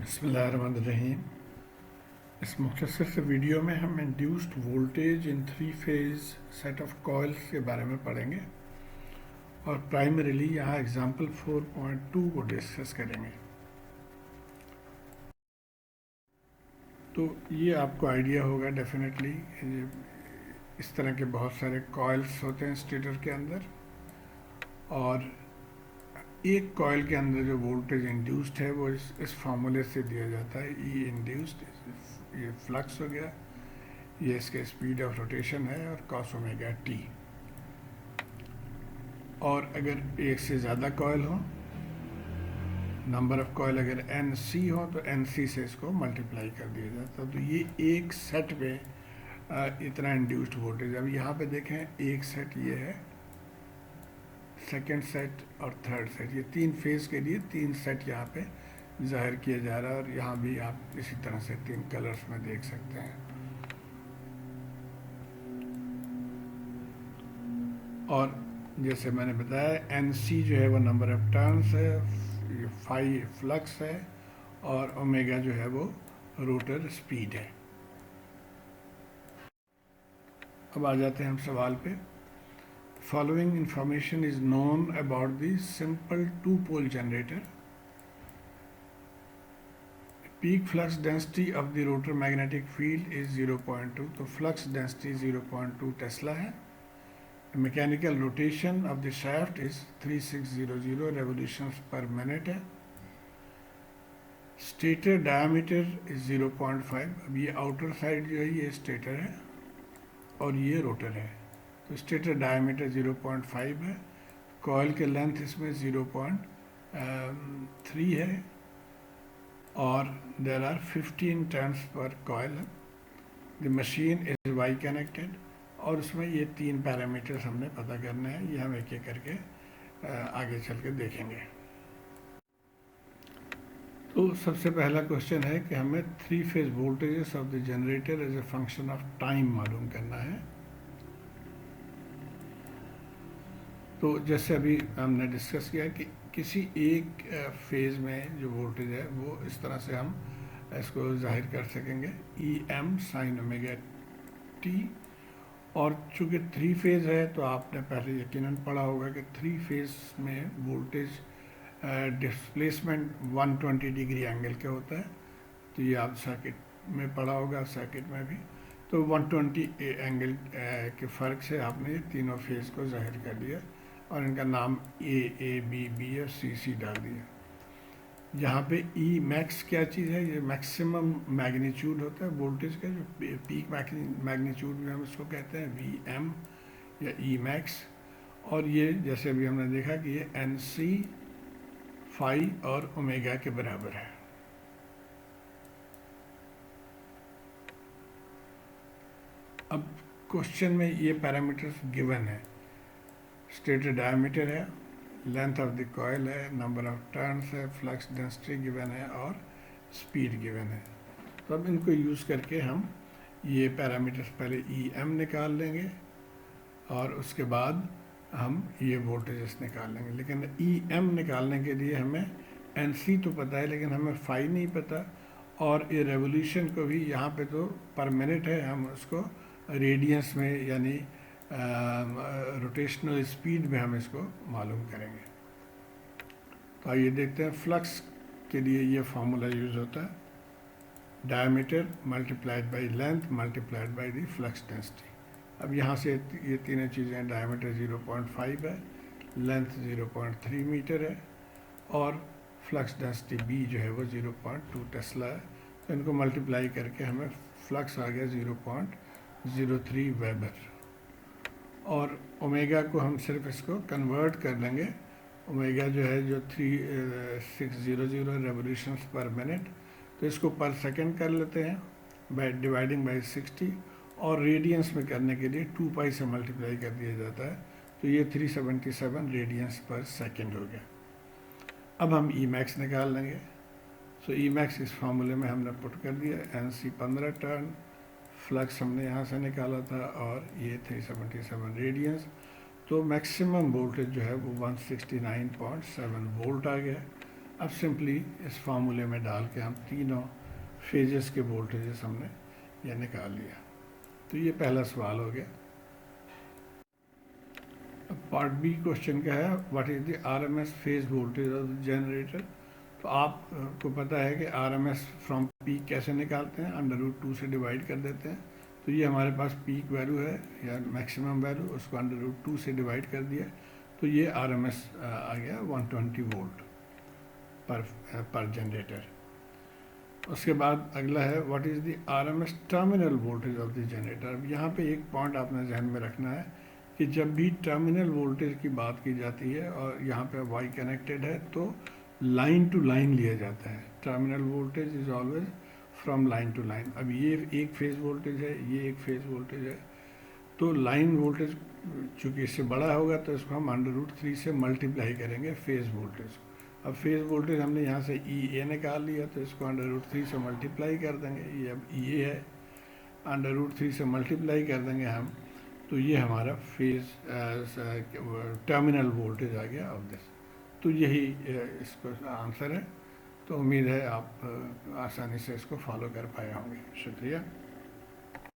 बिस्मिल्लाहिर्रहमानिर्रहीम। इस मुख्तसर से वीडियो में हम induced voltage in three phase set of coils के बारे में पढ़ेंगे और प्राइमरीली यहाँ एग्जांपल 4.2 को डिस्कस करेंगे। तो ये आपको आइडिया होगा डेफिनेटली, इस तरह के बहुत सारे कॉइल्स होते हैं स्टेटर के अंदर, और एक कॉइल के अंदर जो वोल्टेज इंड्यूस्ड है वो इस फार्मूले से दिया जाता है, ई इंड्यूस्ड, ये फ्लक्स हो गया, ये इसके स्पीड ऑफ रोटेशन है, और कॉस ओमेगा टी। और अगर एक से ज़्यादा कॉइल हो, नंबर ऑफ कॉइल अगर एन सी हो, तो एन सी से इसको मल्टीप्लाई कर दिया जाता है। तो ये एक सेट पे इतना इंड्यूस्ड वोल्टेज। अब यहाँ पे देखें, एक सेट ये है, सेकेंड सेट और थर्ड सेट, ये तीन फेज के लिए तीन सेट यहाँ पे जाहिर किया जा रहा है, और यहाँ भी आप इसी तरह से तीन कलर्स में देख सकते हैं। और जैसे मैंने बताया, एन सी जो है वो नंबर ऑफ टर्न्स है, ये फाई फ्लक्स है, और ओमेगा जो है वो रोटर स्पीड है। अब आ जाते हैं हम सवाल पे। Following information is known about the simple two-pole generator. Peak flux density of the rotor magnetic field is 0.2. तो flux density 0.2 टेस्ला है. Mechanical rotation of the shaft is 3600 revolutions per minute है. Stator diameter is 0.5. अब ये outer side जो है ये stator है और ये rotor है. तो स्टेटर डायमीटर 0.5 है, कॉइल के लेंथ इसमें 0.3 है, और देर आर 15 टर्न्स पर coil. The machine is Y connected, और उसमें ये तीन पैरामीटर्स हमने पता करने हैं, ये हम एक एक करके आगे चल के देखेंगे। तो सबसे पहला क्वेश्चन है कि हमें three phase voltages of the generator as a function of time मालूम करना है। तो जैसे अभी हमने डिस्कस किया कि किसी एक फेज़ में जो वोल्टेज है वो इस तरह से हम इसको जाहिर कर सकेंगे, E M sine omega T. और चूँकि थ्री फेज़ है तो आपने पहले यकीनन पढ़ा होगा कि थ्री फेज़ में वोल्टेज डिस्प्लेसमेंट 120 डिग्री एंगल का होता है। तो ये आप सर्किट में पढ़ा होगा, सर्किट में भी। तो 120 एंगल के फ़र्क से आपने ये तीनों फेज़ को जाहिर कर दिया, और इनका नाम ए बी बी और सी डाल दिया। यहाँ पे ई मैक्स क्या चीज़ है? ये मैक्सिमम मैग्नीट्यूड होता है वोल्टेज का, जो पीक मैग्नीट्यूड भी हम इसको कहते हैं, वी एम या ई मैक्स। और ये जैसे अभी हमने देखा कि ये एन सी फाई और ओमेगा के बराबर है। अब क्वेश्चन में ये पैरामीटर्स गिवन है, स्टेटर डायमीटर है, लेंथ ऑफ द कॉइल है, नंबर ऑफ टर्न्स है, फ्लक्स डेंसिटी गिवन है, और स्पीड गिवन है। तो अब इनको यूज़ करके हम ये पैरामीटर्स पहले ई एम निकाल लेंगे, और उसके बाद हम ये वोल्टेजेस निकाल लेंगे। लेकिन ई एम निकालने के लिए हमें एन सी तो पता है, लेकिन हमें फाई नहीं पता, और ये रेवोल्यूशन को भी यहाँ पे तो पर मिनट है, हम उसको रेडियंस में यानी रोटेशनल स्पीड में हम इसको मालूम करेंगे। तो आइए देखते हैं। फ्लक्स के लिए ये फार्मूला यूज़ होता है, diameter multiplied by length multiplied by the flux density. अब यहाँ से ये तीनों चीज़ें, डायमीटर 0.5 है, लेंथ 0.3 मीटर है, और फ्लक्स डेंसिटी बी जो है वो 0.2 टेस्ला है। तो इनको मल्टीप्लाई करके हमें फ्लक्स आ गया 0.03 वेबर। और ओमेगा को हम सिर्फ इसको कन्वर्ट कर लेंगे, ओमेगा जो है जो 3600 रेवोल्यूशंस पर मिनट, तो इसको पर सेकंड कर लेते हैं बाय डिवाइडिंग बाय 60, और रेडियंस में करने के लिए 2 पाई से मल्टीप्लाई कर दिया जाता है। तो ये 377 रेडियंस पर सेकंड हो गया। अब हम ई मैक्स निकाल लेंगे। सो ई मैक्स इस फार्मूले में हमने पुट कर दिया, एन सी 15 टर्न, फ्लक्स हमने यहाँ से निकाला था, और ये 377 रेडियंस। तो मैक्सिमम वोल्टेज जो है वो 169.7 वोल्ट आ गया। अब सिंपली इस फार्मूले में डाल के हम तीनों फेजेस के वोल्टेजेस हमने ये निकाल लिया। तो ये पहला सवाल हो गया। अब पार्ट बी क्वेश्चन का है what is the RMS phase voltage of the generator. तो आपको पता है कि आरएमएस फ्रॉम पीक कैसे निकालते हैं, √2 से डिवाइड कर देते हैं। तो ये हमारे पास पीक वैल्यू है या मैक्सिमम वैल्यू, उसको √2 से डिवाइड कर दिया तो ये आरएमएस आ गया 120 वोल्ट पर जनरेटर। उसके बाद अगला है what is the RMS terminal voltage of the generator. अब यहाँ पे एक पॉइंट आपने ध्यान में रखना है कि जब भी टर्मिनल वोल्टेज की बात की जाती है और यहाँ पे वाई कनेक्टेड है तो लाइन टू लाइन लिया जाता है। Terminal voltage is always from line to line. अब ये एक फेज वोल्टेज है, ये एक फेज वोल्टेज है, तो लाइन वोल्टेज चूँकि इससे बड़ा होगा तो इसको हम √3 से मल्टीप्लाई करेंगे फेज वोल्टेज। अब फेज वोल्टेज हमने यहाँ से ई ए निकाल लिया तो इसको √3 से मल्टीप्लाई कर देंगे। ये अब ई ए है, √3 से मल्टीप्लाई कर देंगे हम, तो ये हमारा फेज टर्मिनल वोल्टेज आ गया ऑफ दिस। तो यही इसको आंसर है। तो उम्मीद है आप आसानी से इसको फॉलो कर पाए होंगे। शुक्रिया।